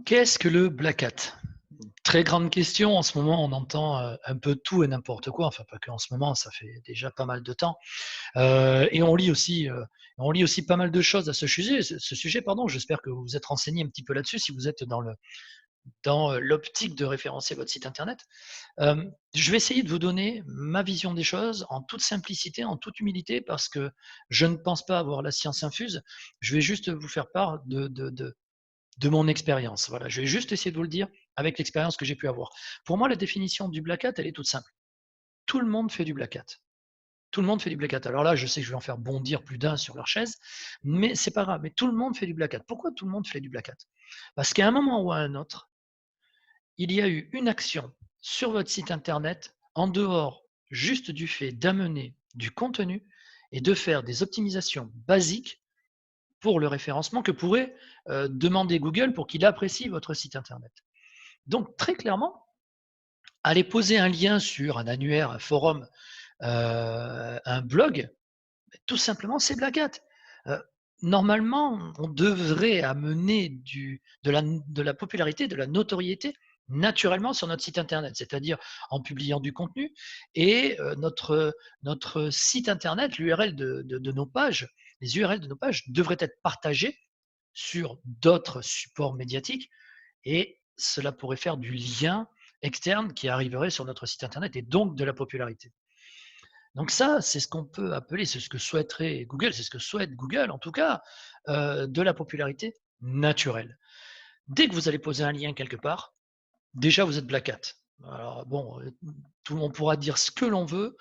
Qu'est-ce que le Black Hat? Très grande question. En ce moment, on entend un peu tout et n'importe quoi. Enfin, pas qu'en ce moment, ça fait déjà pas mal de temps. Et on lit aussi pas mal de choses à ce sujet. Pardon. J'espère que vous vous êtes renseigné un petit peu là-dessus si vous êtes dans l'optique de référencer votre site internet. Je vais essayer de vous donner ma vision des choses en toute simplicité, en toute humilité, parce que je ne pense pas avoir la science infuse. Je vais juste vous faire part de mon expérience. Voilà, je vais juste essayer de vous le dire avec l'expérience que j'ai pu avoir. Pour moi, la définition du black hat, elle est toute simple. Tout le monde fait du black hat. Tout le monde fait du black hat. Alors là, je sais que je vais en faire bondir plus d'un sur leur chaise, mais c'est pas grave. Mais tout le monde fait du black hat. Pourquoi tout le monde fait du black hat? Parce qu'à un moment ou à un autre, il y a eu une action sur votre site internet en dehors juste du fait d'amener du contenu et de faire des optimisations basiques pour le référencement que pourrait demander Google pour qu'il apprécie votre site internet. Donc très clairement, aller poser un lien sur un annuaire, un forum, un blog, tout simplement, c'est Black Hat. Normalement, on devrait amener de la popularité, de la notoriété naturellement sur notre site internet, c'est-à-dire en publiant du contenu et notre site internet, l'URL de nos pages, les URL de nos pages devraient être partagées sur d'autres supports médiatiques et cela pourrait faire du lien externe qui arriverait sur notre site internet et donc de la popularité. Donc ça, c'est ce qu'on peut appeler, c'est ce que souhaiterait Google, c'est ce que souhaite Google en tout cas, de la popularité naturelle. Dès que vous allez poser un lien quelque part, déjà vous êtes Black Hat. Alors bon, on pourra dire ce que l'on veut.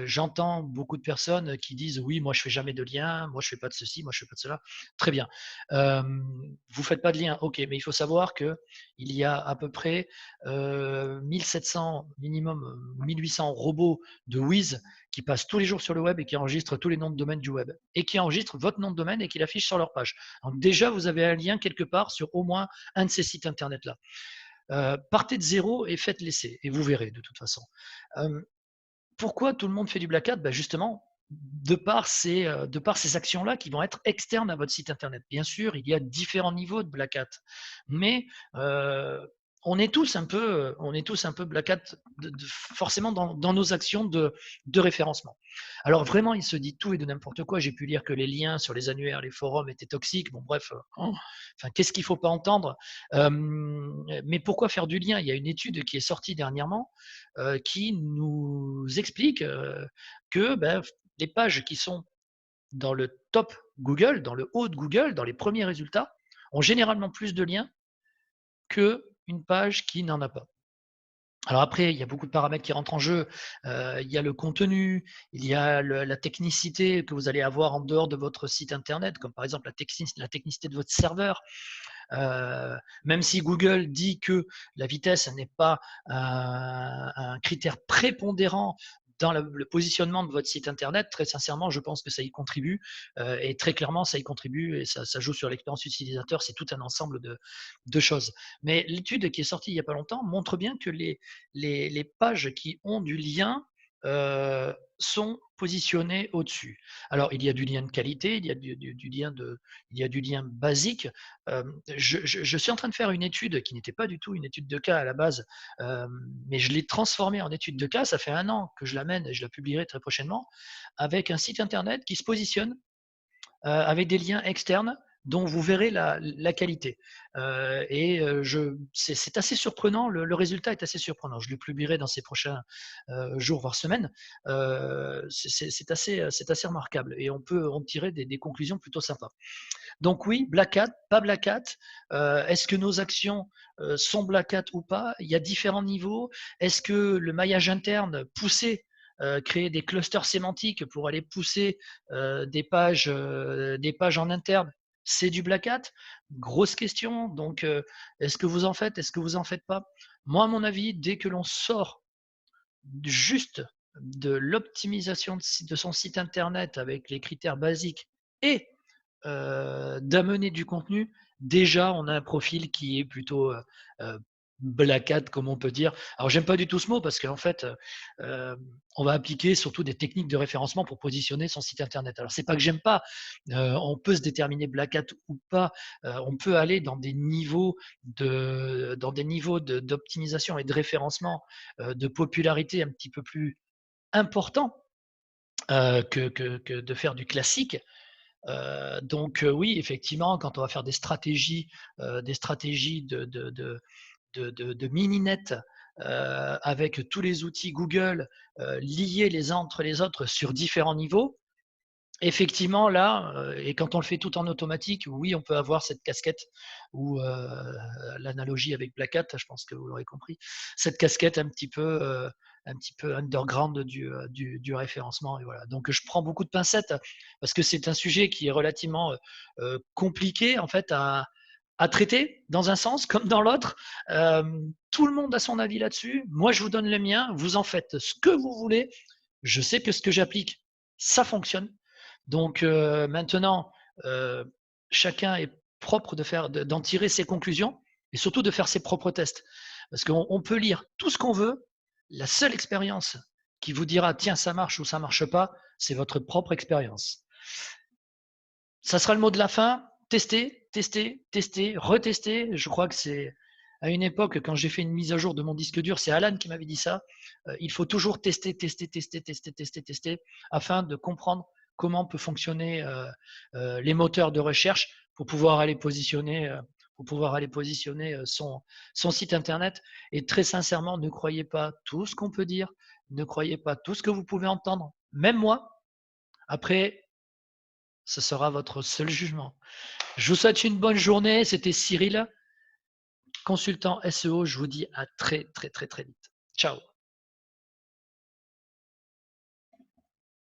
J'entends beaucoup de personnes qui disent oui, moi je fais jamais de lien, moi je fais pas de ceci, moi je fais pas de cela. Très bien. Vous faites pas de lien, ok, mais il faut savoir que il y a à peu près 1700 minimum 1800 robots de Wiz qui passent tous les jours sur le web et qui enregistrent tous les noms de domaine du web et qui enregistrent votre nom de domaine et qui l'affichent sur leur page. Donc déjà vous avez un lien quelque part sur au moins un de ces sites internet là. Partez de zéro et faites l'essai, et vous verrez de toute façon. Pourquoi tout le monde fait du black hat? Justement, de par ces actions-là qui vont être externes à votre site internet. Bien sûr, il y a différents niveaux de black hat, mais on est tous un peu black hat forcément dans nos actions de référencement. Alors vraiment, il se dit tout et de n'importe quoi. J'ai pu lire que les liens sur les annuaires, les forums étaient toxiques. Bon, bref, enfin, qu'est-ce qu'il ne faut pas entendre? Mais pourquoi faire du lien? Il y a une étude qui est sortie dernièrement qui nous explique que les pages qui sont dans le top Google, dans le haut de Google, dans les premiers résultats, ont généralement plus de liens qu'une page qui n'en a pas. Alors après, il y a beaucoup de paramètres qui rentrent en jeu. Il y a le contenu, il y a la technicité que vous allez avoir en dehors de votre site internet, comme par exemple la technicité de votre serveur. Même si Google dit que la vitesse n'est pas un critère prépondérant dans le positionnement de votre site internet, très sincèrement, je pense que ça y contribue et très clairement, ça y contribue et ça joue sur l'expérience utilisateur. C'est tout un ensemble de choses. Mais l'étude qui est sortie il n'y a pas longtemps montre bien que les pages qui ont du lien sont positionnées au-dessus. Alors, il y a du lien de qualité, il y a il y a du lien basique. Je suis en train de faire une étude qui n'était pas du tout une étude de cas à la base, mais je l'ai transformée en étude de cas. Ça fait 1 an que je l'amène et je la publierai très prochainement, avec un site internet qui se positionne avec des liens externes dont vous verrez la qualité. C'est assez surprenant, le résultat est assez surprenant. Je le publierai dans ces prochains jours, voire semaines. C'est assez remarquable et on peut en tirer des conclusions plutôt sympas. Donc oui, Black Hat, pas Black Hat. Est-ce que nos actions sont Black Hat ou pas? Il y a différents niveaux. Est-ce que le maillage interne poussé créer des clusters sémantiques pour aller pousser des pages en interne, c'est du black hat? Grosse question. Donc, est-ce que vous en faites? Est-ce que vous en faites pas? Moi, à mon avis, dès que l'on sort juste de l'optimisation de son site internet avec les critères basiques et d'amener du contenu, déjà on a un profil qui est plutôt Black Hat, comme on peut dire. Alors, j'aime pas du tout ce mot parce qu'en fait, on va appliquer surtout des techniques de référencement pour positionner son site internet. Alors, c'est pas que j'aime pas. On peut se déterminer Black Hat ou pas. On peut aller dans des niveaux d'optimisation et de référencement, de popularité un petit peu plus importants que de faire du classique. Donc oui, effectivement, quand on va faire des stratégies de mini-net avec tous les outils Google liés les uns entre les autres sur différents niveaux, effectivement, là, et quand on le fait tout en automatique, oui, on peut avoir cette casquette ou l'analogie avec Black Hat, je pense que vous l'aurez compris, cette casquette un petit peu underground du référencement. Et voilà. Donc, je prends beaucoup de pincettes parce que c'est un sujet qui est relativement compliqué en fait à traiter dans un sens comme dans l'autre. Tout le monde a son avis là-dessus. Moi, je vous donne le mien. Vous en faites ce que vous voulez. Je sais que ce que j'applique, ça fonctionne. Donc maintenant, chacun est propre d'en tirer ses conclusions et surtout de faire ses propres tests. Parce qu'on peut lire tout ce qu'on veut. La seule expérience qui vous dira tiens, ça marche ou ça marche pas, c'est votre propre expérience. Ça sera le mot de la fin. Tester, tester, tester, retester. Je crois que c'est à une époque, quand j'ai fait une mise à jour de mon disque dur, c'est Alan qui m'avait dit ça. Il faut toujours tester, tester, tester, tester, tester, tester, afin de comprendre comment peut fonctionner les moteurs de recherche pour pouvoir aller positionner, son site internet. Et très sincèrement, ne croyez pas tout ce qu'on peut dire, ne croyez pas tout ce que vous pouvez entendre, même moi. Après, ce sera votre seul jugement. Je vous souhaite une bonne journée. C'était Cyril, consultant SEO. Je vous dis à très, très, très, très vite. Ciao.